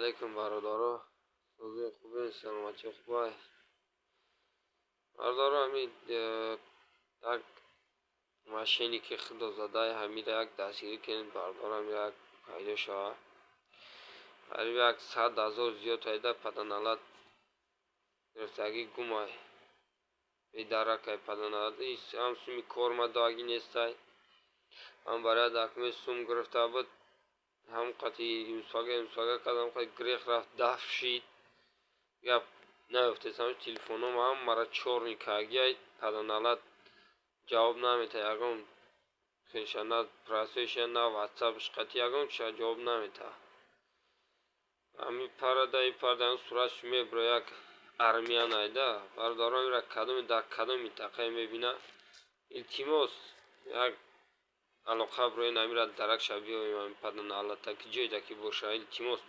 علیکم برادرها، صحبت خوبه، سلامتی خوبه. برادرها همین یک ماشینی که خدا زده همین یک دستگیری کنید برادرها، همین یک پیدا شود. قریب 100,000 زیاد تایده پدنالت گرفتگی گمای بیدرک پدنالت ایست هم سومی کورما داگی نیسته هم برای دکمه سوم گرفته بود هم قطعی امساگه کدام قطعی گریخ رفت دفع شید گپ نیفته سمش تلفنم هم مرا چور نکاگی پدنالت جواب نمیده یکم خیشنده پرسیشنده واتساپش قطعی یکم چه جواب نمیده امی پرده هم صورتش میبره یک ارمیان ایده برادران میره کدوم در کدوم منطقه میبینه التماس یک علاقه برای نمیره درک شبیه و پدنالت که جای که باشه التماس